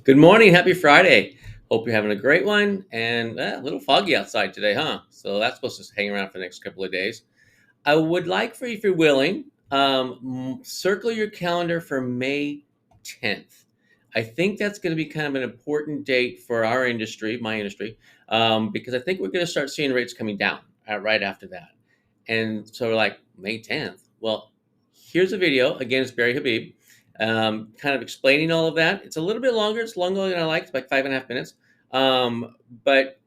Good morning. Happy Friday. Hope you're having a great one and a little foggy outside today, huh? So that's supposed to hang around for the next couple of days. I would like for you, if you're willing, circle your calendar for May 10th. I think that's going to be kind of an important date for our industry, my industry, because I think we're going to start seeing rates coming down right after that. And so we're like, May 10th. Well, here's a video. Again, it's Barry Habib, kind of explaining all of that. It's a little bit longer. It's longer than I like. It's like 5.5 minutes. But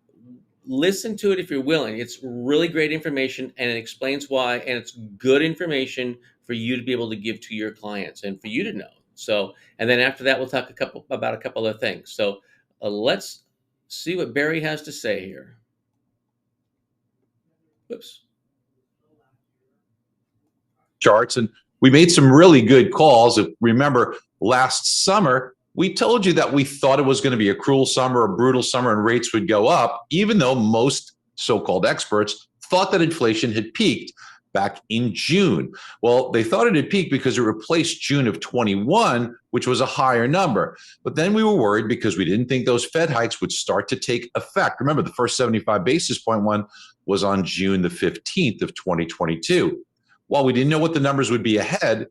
listen to it if you're willing. It's really great information and it explains why, and it's good information for you to be able to give to your clients and for you to know. So, and then after that, we'll talk about a couple of things. So, let's see what Barry has to say here. Whoops. Charts, and we made some really good calls. If remember last summer, we told you that we thought it was going to be a cruel summer, a brutal summer, and rates would go up, even though most so-called experts thought that inflation had peaked back in June. Well, they thought it had peaked because it replaced June of 21, which was a higher number. But then we were worried because we didn't think those Fed hikes would start to take effect. Remember, the first 75 basis point one was on June the 15th of 2022. While we didn't know what the numbers would be ahead,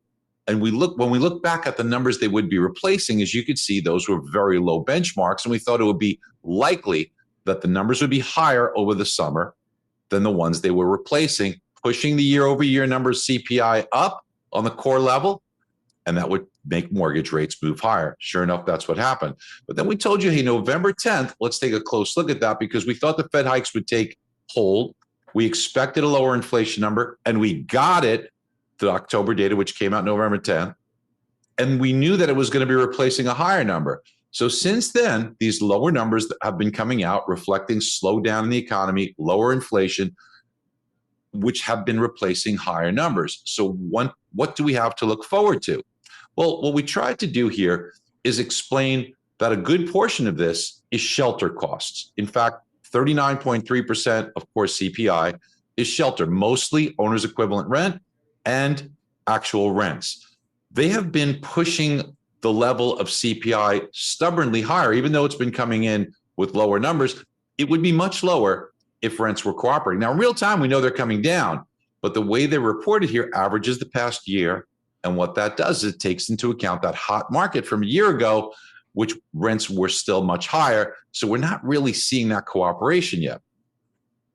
and when we look back at the numbers they would be replacing, as you could see, those were very low benchmarks, and we thought it would be likely that the numbers would be higher over the summer than the ones they were replacing, pushing the year-over-year numbers CPI up on the core level, and that would make mortgage rates move higher. Sure enough, that's what happened. But then we told you, hey, November 10th, let's take a close look at that because we thought the Fed hikes would take hold. We expected a lower inflation number, and we got it, the October data, which came out November 10th, and we knew that it was going to be replacing a higher number. So since then, these lower numbers have been coming out reflecting slowdown in the economy, lower inflation, which have been replacing higher numbers. So what do we have to look forward to? Well, what we tried to do here is explain that a good portion of this is shelter costs. In fact, 39.3% of core CPI is shelter, mostly owner's equivalent rent and actual rents. They have been pushing the level of CPI stubbornly higher, even though it's been coming in with lower numbers. It would be much lower if rents were cooperating. Now, in real time, we know they're coming down, but the way they're reported here averages the past year. And what that does is it takes into account that hot market from a year ago, which rents were still much higher. So we're not really seeing that cooperation yet.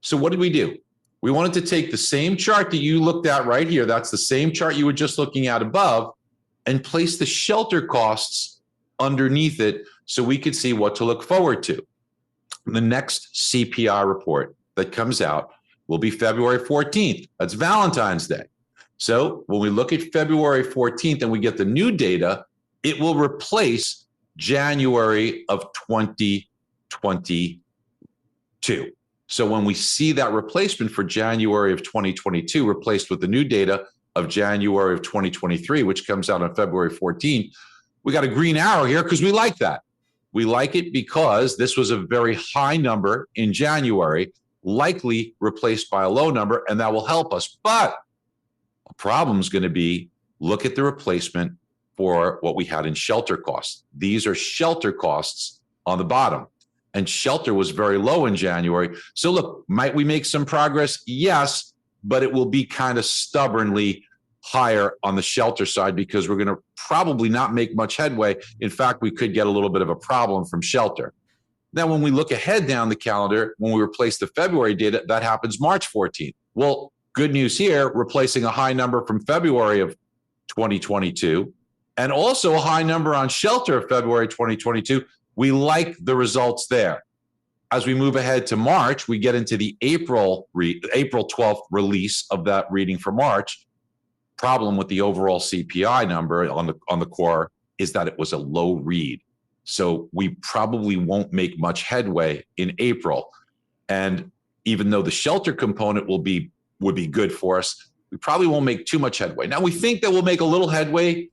So what did we do? We wanted to take the same chart that you looked at right here. That's the same chart you were just looking at above, and place the shelter costs underneath it so we could see what to look forward to. The next CPI report that comes out will be February 14th. That's Valentine's Day. So when we look at February 14th and we get the new data, it will replace January of 2022. So when we see that replacement for January of 2022 replaced with the new data of January of 2023, which comes out on February 14th, we got a green arrow here because we like that. We like it because this was a very high number in January, likely replaced by a low number, and that will help us. But the problem is going to be, look at the replacement for what we had in shelter costs. These are shelter costs on the bottom, and shelter was very low in January. So look, might we make some progress? Yes, but it will be kind of stubbornly higher on the shelter side because we're going to probably not make much headway. In fact, we could get a little bit of a problem from shelter. Now, when we look ahead down the calendar, when we replace the February data, that happens March 14th. Well, good news here, replacing a high number from February of 2022, and also a high number on shelter of February 2022. We like the results there. As we move ahead to March, we get into the April 12th release of that reading for March. Problem with the overall CPI number on the core is that it was a low read. So we probably won't make much headway in April. And even though the shelter component would be good for us, we probably won't make too much headway. Now, we think that we'll make a little headway,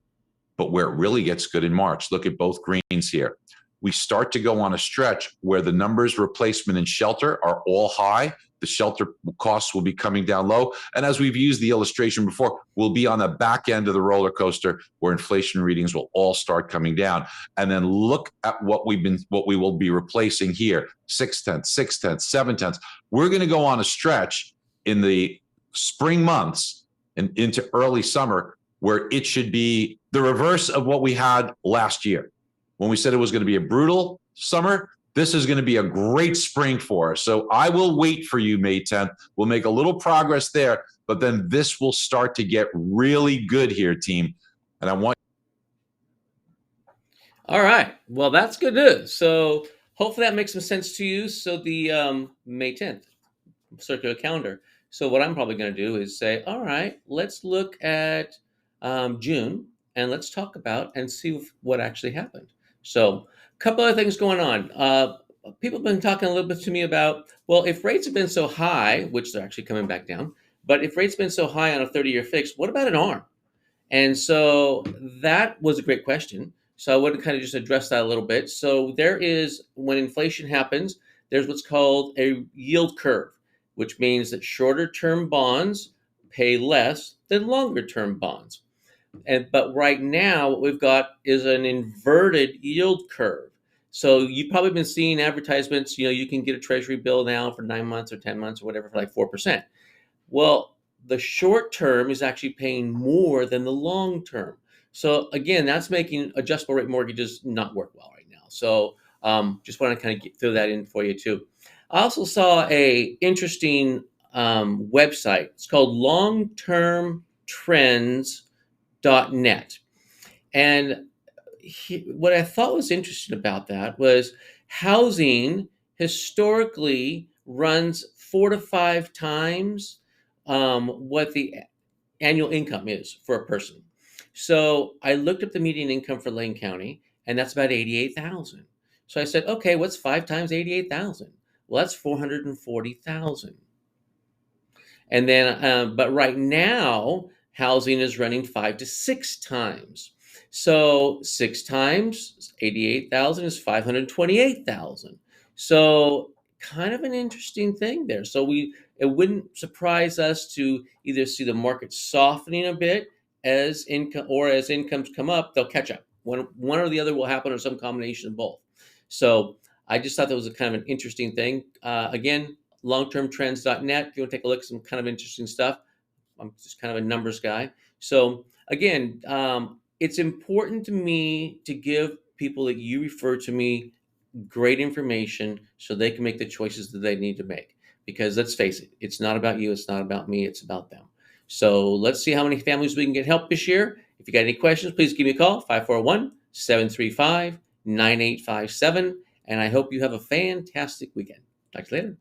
but where it really gets good in March, look at both greens here. We start to go on a stretch where the numbers replacement and shelter are all high, The shelter costs will be coming down low. And as we've used the illustration before, we'll be on the back end of the roller coaster where inflation readings will all start coming down. And then look at what we will be replacing here: 6/10, 6/10, 7/10. We're going to go on a stretch in the spring months and into early summer where it should be the reverse of what we had last year. When we said it was going to be a brutal summer, this is going to be a great spring for us. So I will wait for you May 10th. We'll make a little progress there, but then this will start to get really good here, team. And I want. All right. Well, that's good news. So hopefully that makes some sense to you. So the May 10th circular calendar. So what I'm probably going to do is say, all right, let's look at June and let's talk about and see what actually happened. So a couple other things going on. People have been talking a little bit to me about, well, if rates have been so high, which they're actually coming back down, but if rates have been so high on a 30-year fix, what about an ARM? And so that was a great question. So I want to kind of just address that a little bit. So there is, when inflation happens, there's what's called a yield curve, which means that shorter term bonds pay less than longer term bonds. But right now, what we've got is an inverted yield curve. So you've probably been seeing advertisements, you can get a treasury bill now for 9 months or 10 months or whatever for like 4%. Well, the short term is actually paying more than the long term. So again, that's making adjustable rate mortgages not work well right now. So just want to kind of throw that in for you too. I also saw a interesting website. It's called longtermtrends.net. And what I thought was interesting about that was housing historically runs 4 to 5 times what the annual income is for a person. So I looked up the median income for Lane County, and that's about $88,000. So I said, okay, what's 5 times 88,000? Well, that's 440,000. And then, but right now, housing is running 5 to 6 times. So 6 times 88,000 is 528,000. So kind of an interesting thing there. So it wouldn't surprise us to either see the market softening a bit as incomes come up, they'll catch up. One or the other will happen, or some combination of both. So I just thought that was a kind of an interesting thing. Again, longtermtrends.net. If you want to take a look at some kind of interesting stuff, I'm just kind of a numbers guy. So again, it's important to me to give people that you refer to me great information so they can make the choices that they need to make. Because let's face it, it's not about you, it's not about me, it's about them. So let's see how many families we can get help this year. If you got any questions, please give me a call, 541-735-9857. And I hope you have a fantastic weekend. Talk to you later.